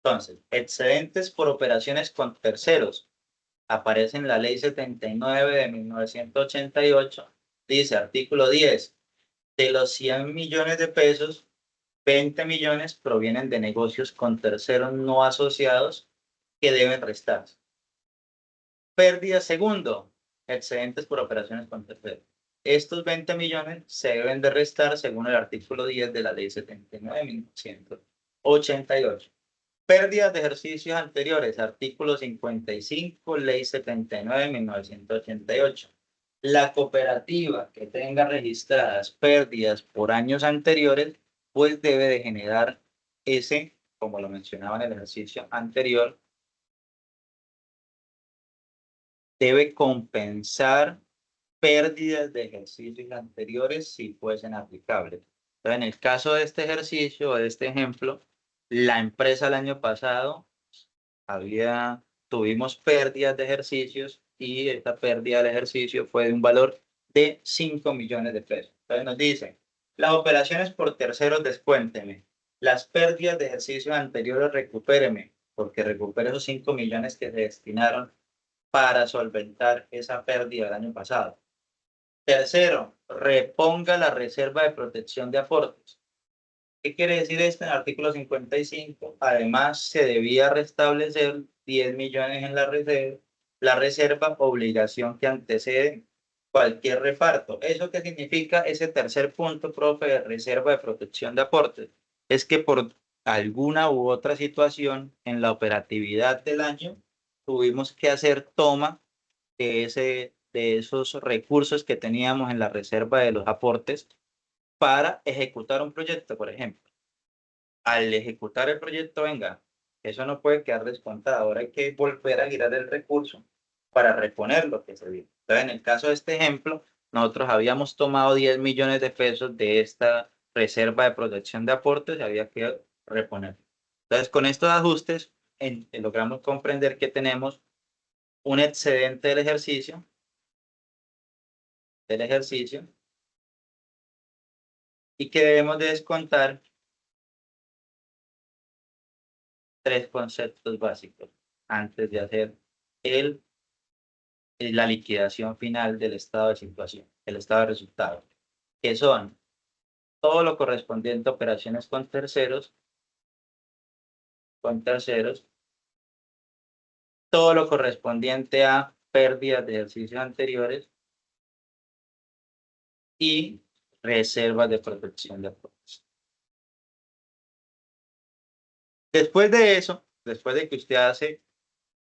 Entonces, excedentes por operaciones con terceros. Aparece en la ley 79 de 1988. Dice, artículo 10, de los 100 millones de pesos, 20 millones provienen de negocios con terceros no asociados que deben restarse. Pérdida segundo, excedentes por operaciones con terceros. Estos 20 millones se deben de restar según el artículo 10 de la ley 79 de 1988. Pérdidas de ejercicios anteriores, artículo 55, ley 79 de 1988. La cooperativa que tenga registradas pérdidas por años anteriores, pues debe de generar ese, como lo mencionaba en el ejercicio anterior, debe compensar pérdidas de ejercicios anteriores si fuesen aplicables. Entonces, en el caso de este ejercicio, de este ejemplo, la empresa el año pasado tuvimos pérdidas de ejercicios y esta pérdida del ejercicio fue de un valor de 5 millones de pesos. Entonces nos dicen, las operaciones por terceros descuénteme, las pérdidas de ejercicios anteriores recupéreme, porque recupere esos 5 millones que se destinaron para solventar esa pérdida del año pasado. Tercero, reponga la reserva de protección de aportes. ¿Qué quiere decir esto en el artículo 55? Además, se debía restablecer 10 millones en la reserva, obligación que antecede cualquier reparto. ¿Eso qué significa? Ese tercer punto, profe, de reserva de protección de aportes, es que por alguna u otra situación en la operatividad del año tuvimos que hacer toma de esos recursos que teníamos en la reserva de los aportes para ejecutar un proyecto, por ejemplo. al ejecutar el proyecto, venga, eso no puede quedar descontado, ahora hay que volver a girar el recurso para reponer lo que se dio. Entonces, en el caso de este ejemplo, nosotros habíamos tomado 10 millones de pesos de esta reserva de protección de aportes y había que reponer. Entonces, con estos ajustes, logramos comprender que tenemos un excedente del ejercicio y que debemos de descontar tres conceptos básicos antes de hacer la liquidación final del estado de situación, el estado de resultado, que son todo lo correspondiente a operaciones con terceros, todo lo correspondiente a pérdidas de ejercicios anteriores y reservas de protección de aportes. Después de eso, después de que usted hace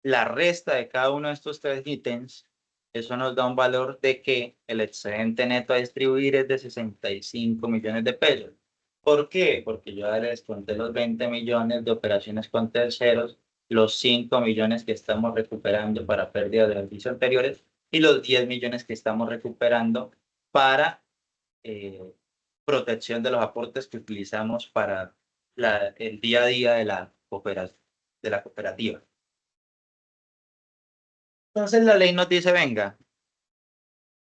la resta de cada uno de estos tres ítems, eso nos da un valor de que el excedente neto a distribuir es de 65 millones de pesos. ¿Por qué? Porque yo ya le desconté los 20 millones de operaciones con terceros, los 5 millones que estamos recuperando para pérdidas de ejercicios anteriores y los 10 millones que estamos recuperando para protección de los aportes que utilizamos para el día a día de la cooperativa. Entonces la ley nos dice, venga,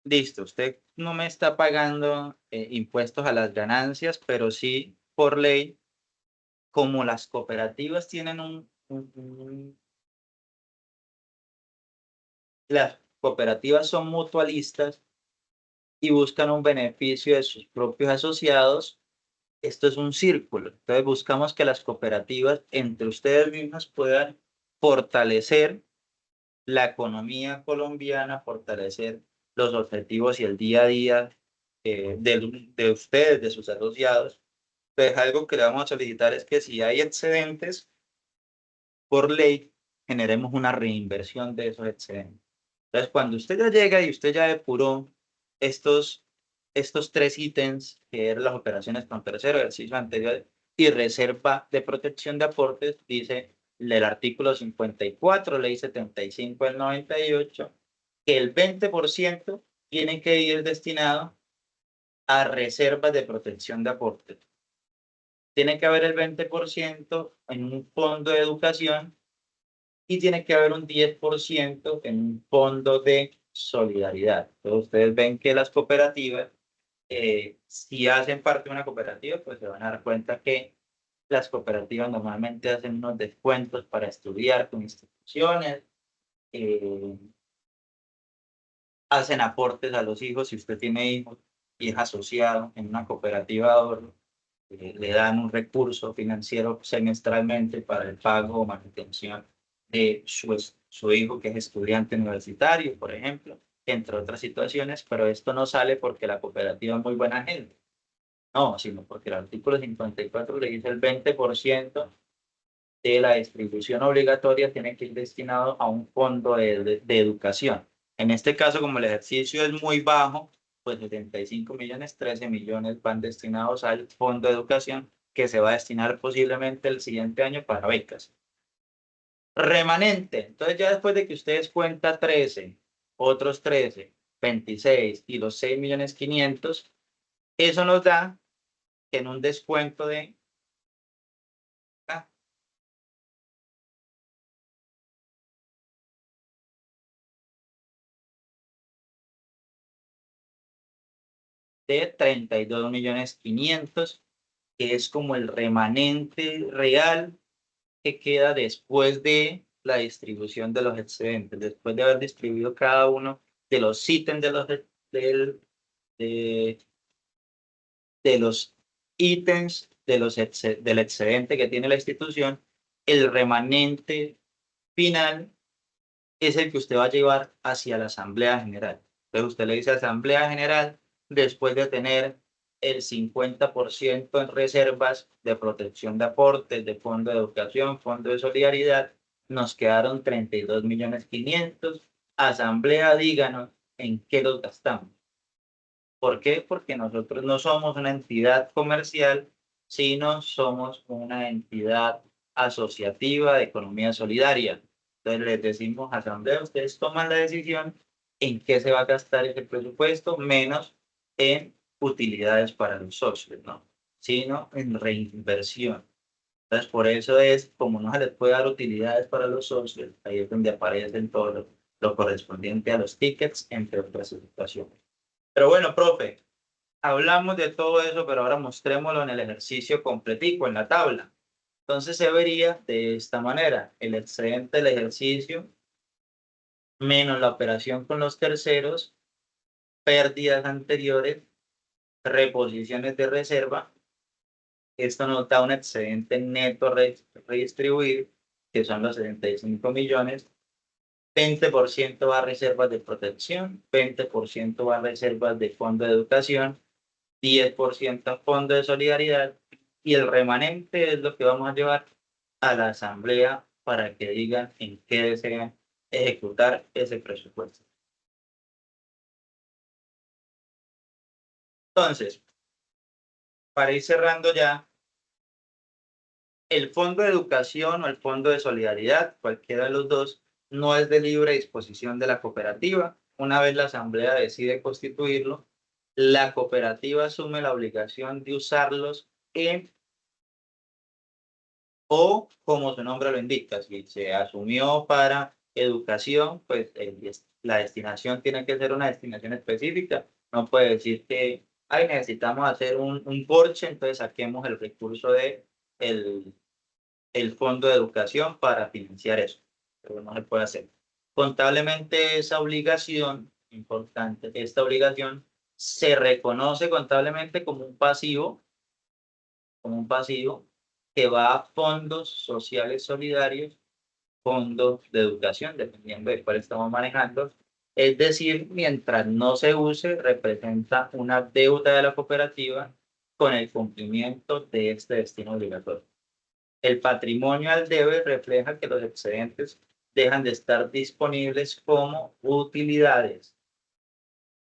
listo, usted no me está pagando impuestos a las ganancias, pero sí por ley, como las cooperativas tienen las cooperativas son mutualistas y buscan un beneficio de sus propios asociados, esto es un círculo. Entonces buscamos que las cooperativas entre ustedes mismas puedan fortalecer la economía colombiana, fortalecer los objetivos y el día a día de ustedes, de sus asociados. Entonces, algo que le vamos a solicitar es que si hay excedentes, por ley, generemos una reinversión de esos excedentes. Entonces, cuando usted ya llega y usted ya depuró estos tres ítems, que eran las operaciones con tercero, ejercicio anterior y reserva de protección de aportes, dice el artículo 54, ley 75 del 98, que el 20% tiene que ir destinado a reservas de protección de aportes. Tiene que haber el 20% en un fondo de educación y tiene que haber un 10% en un fondo de solidaridad. Entonces, ustedes ven que las cooperativas, si hacen parte de una cooperativa, pues se van a dar cuenta que las cooperativas normalmente hacen unos descuentos para estudiar con instituciones, hacen aportes a los hijos. Si usted tiene hijos y es asociado en una cooperativa de ahorro, le dan un recurso financiero semestralmente para el pago o manutención de su hijo que es estudiante universitario, por ejemplo, entre otras situaciones, pero esto no sale porque la cooperativa es muy buena gente, no, sino porque el artículo 54 le dice el 20% de la distribución obligatoria tiene que ir destinado a un fondo de educación. En este caso, como el ejercicio es muy bajo, pues 75 millones, 13 millones van destinados al fondo de educación que se va a destinar posiblemente el siguiente año para becas. Remanente. Entonces ya después de que ustedes cuentan 13, otros 13, 26 y los 6 millones 500, eso nos da en un descuento de de 32 millones 500, que es como el remanente real que queda después de la distribución de los excedentes, después de haber distribuido cada uno de los ítems de los ítems del excedente que tiene la institución, el remanente final es el que usted va a llevar hacia la Asamblea General. Entonces usted le dice Asamblea General, después de tener el 50% en reservas de protección de aportes, de fondo de educación, fondo de solidaridad, nos quedaron 32 millones 500. Asamblea, díganos en qué los gastamos. ¿Por qué? Porque nosotros no somos una entidad comercial sino somos una entidad asociativa de economía solidaria. Entonces les decimos a Asamblea, ustedes toman la decisión en qué se va a gastar ese presupuesto, menos en utilidades para los socios, ¿no? Sino en reinversión. Entonces, por eso es, como no se les puede dar utilidades para los socios, ahí es donde aparecen todo lo correspondiente a los tickets, entre otras situaciones. Pero bueno, profe, hablamos de todo eso, pero ahora mostrémoslo en el ejercicio completico, en la tabla. Entonces se vería de esta manera, el excedente del ejercicio menos la operación con los terceros, pérdidas anteriores, reposiciones de reserva. Esto nos da un excedente neto redistribuir, que son los 75 millones. 20% va a reservas de protección, 20% va a reservas de fondo de educación, 10% a fondo de solidaridad, y el remanente es lo que vamos a llevar a la asamblea para que digan en qué desean ejecutar ese presupuesto. Entonces, para ir cerrando ya, el fondo de educación o el fondo de solidaridad, cualquiera de los dos, no es de libre disposición de la cooperativa. Una vez la asamblea decide constituirlo, la cooperativa asume la obligación de usarlos en, o como su nombre lo indica, si se asumió para educación, pues la destinación tiene que ser una destinación específica. No puede decir que, ay, necesitamos hacer un porche, entonces saquemos el recurso de el fondo de educación para financiar eso, pero no se puede hacer. Contablemente esa obligación, importante, esta obligación se reconoce contablemente como un pasivo que va a fondos sociales solidarios, fondos de educación, dependiendo de cuál estamos manejando. Es decir, mientras no se use, representa una deuda de la cooperativa con el cumplimiento de este destino obligatorio. El patrimonio al debe refleja que los excedentes dejan de estar disponibles como utilidades.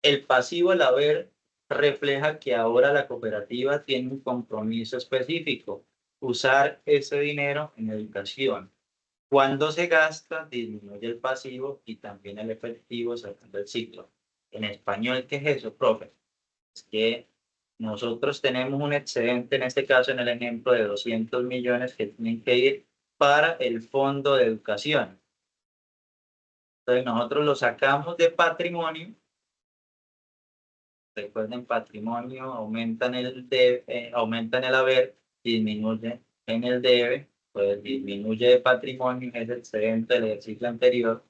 El pasivo al haber refleja que ahora la cooperativa tiene un compromiso específico, usar ese dinero en educación. Cuando se gasta, disminuye el pasivo y también el efectivo sacando el ciclo. En español, ¿qué es eso, profe? Es que nosotros tenemos un excedente, en este caso en el ejemplo de 200 millones que tienen que ir para el fondo de educación. Entonces nosotros lo sacamos de patrimonio. Recuerden, patrimonio, aumentan aumentan el haber, disminuye en el debe, pues disminuye de patrimonio ese excedente del ejercicio anterior,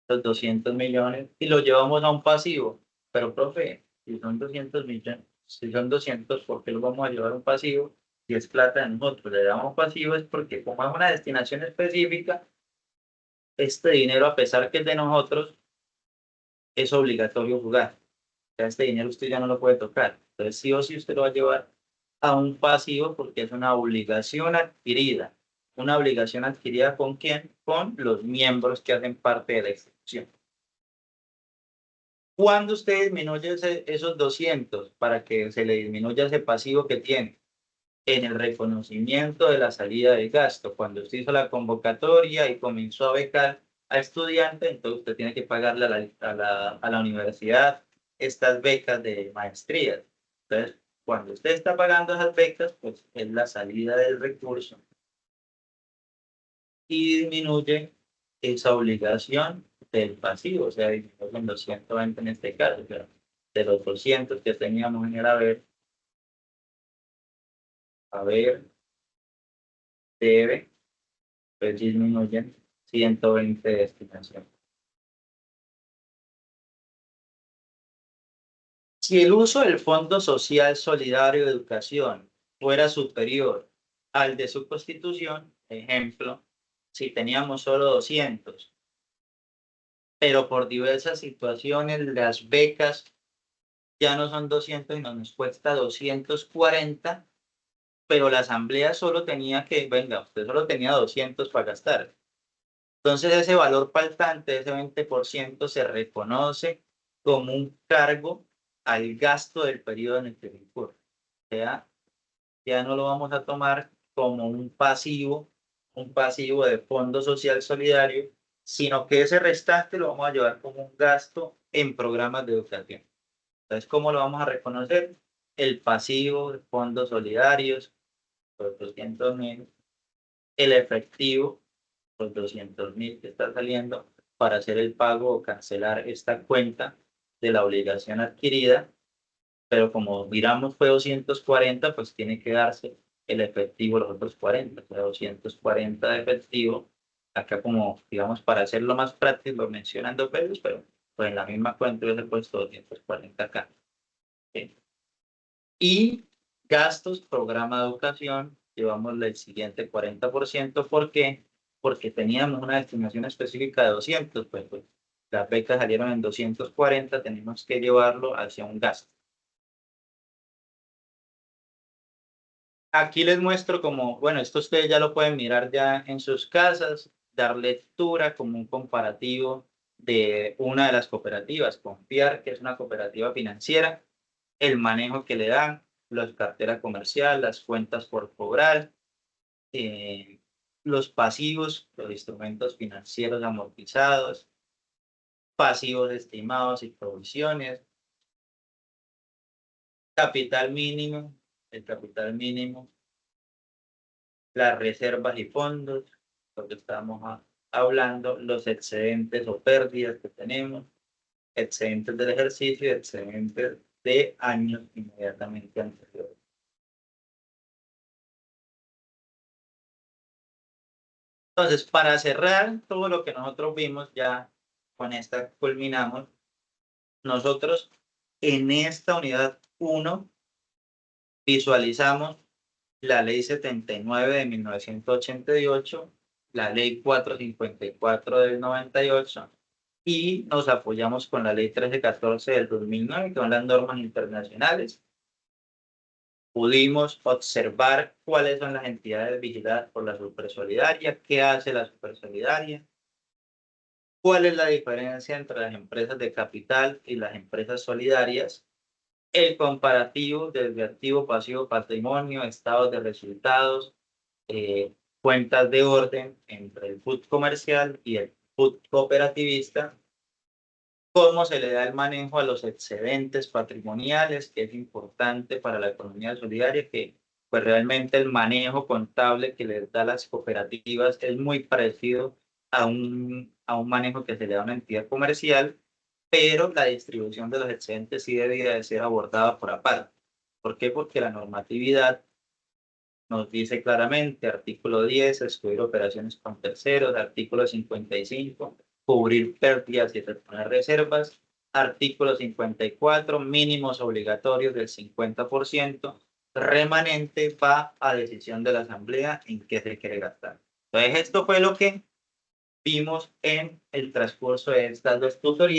los 200 millones, y lo llevamos a un pasivo. Pero, profe, si son 200 millones, si son 200, ¿por qué lo vamos a llevar a un pasivo? Si es plata de nosotros, le damos pasivo es porque como es una destinación específica, este dinero, a pesar que es de nosotros, es obligatorio jugar. O sea, este dinero usted ya no lo puede tocar. Entonces, sí o sí usted lo va a llevar a un pasivo porque es una obligación adquirida. ¿Una obligación adquirida con quién? Con los miembros que hacen parte de la institución. Cuando usted disminuye esos 200 para que se le disminuya ese pasivo que tiene en el reconocimiento de la salida del gasto, cuando usted hizo la convocatoria y comenzó a becar a estudiantes, entonces usted tiene que pagarle a la universidad estas becas de maestría. Entonces, cuando usted está pagando esas becas, pues es la salida del recurso y disminuye esa obligación del pasivo, o sea, disminuye en 220 en este caso, pero de los 200 que teníamos en el haber, debe, pues disminuyen 120 de estimación. Si el uso del Fondo Social Solidario de Educación fuera superior al de su constitución, ejemplo, si teníamos solo 200, pero por diversas situaciones las becas ya no son 200 y nos cuesta 240, pero la asamblea solo tenía que, venga, usted solo tenía 200 para gastar. Entonces ese valor faltante, ese 20%, se reconoce como un cargo al gasto del periodo en el que incurre. O sea, ya no lo vamos a tomar como un pasivo de Fondo Social Solidario, sino que ese restante lo vamos a llevar como un gasto en programas de educación. Entonces, ¿cómo lo vamos a reconocer? El pasivo de fondos solidarios, por 200.000, el efectivo, por 200.000 que está saliendo, para hacer el pago o cancelar esta cuenta de la obligación adquirida, pero como miramos fue 240, pues tiene que darse el efectivo los otros 40, o sea, 240 de efectivo. Acá como, digamos, para hacerlo más práctico, lo mencionan 2 veces, pero pues en la misma cuenta hubiese puesto 240 acá. ¿Sí? Y gastos, programa de educación, llevamos el siguiente 40%. ¿Por qué? Porque teníamos una destinación específica de 200, pues las becas salieron en 240, tenemos que llevarlo hacia un gasto. Aquí les muestro como, bueno, esto ustedes ya lo pueden mirar ya en sus casas, dar lectura como un comparativo de una de las cooperativas, Confiar, que es una cooperativa financiera, el manejo que le dan, las carteras comercial, las cuentas por cobrar, los pasivos, los instrumentos financieros amortizados, pasivos estimados y provisiones, capital mínimo, el capital mínimo, las reservas y fondos, lo que estamos hablando, los excedentes o pérdidas que tenemos, excedentes del ejercicio y excedentes de años inmediatamente anteriores. Entonces, para cerrar todo lo que nosotros vimos, ya con esta culminamos. Nosotros en esta unidad 1 visualizamos la ley 79 de 1988, la ley 454 del 98 y nos apoyamos con la ley 1314 del 2009, que son las normas internacionales. Pudimos observar cuáles son las entidades vigiladas por la Supersolidaria, qué hace la Supersolidaria, cuál es la diferencia entre las empresas de capital y las empresas solidarias, el comparativo desde activo, pasivo, patrimonio, estados de resultados, cuentas de orden entre el PUT comercial y el PUT cooperativista, cómo se le da el manejo a los excedentes patrimoniales, que es importante para la economía solidaria, que pues realmente el manejo contable que les da las cooperativas es muy parecido a un manejo que se le da a una entidad comercial, pero la distribución de los excedentes sí debía de ser abordada por aparte. ¿Por qué? Porque la normatividad nos dice claramente, artículo 10, excluir operaciones con terceros, artículo 55, cubrir pérdidas y reponer reservas, artículo 54, mínimos obligatorios del 50%, remanente va a decisión de la asamblea en qué se quiere gastar. Entonces, esto fue lo que vimos en el transcurso de estas 2 tutorías.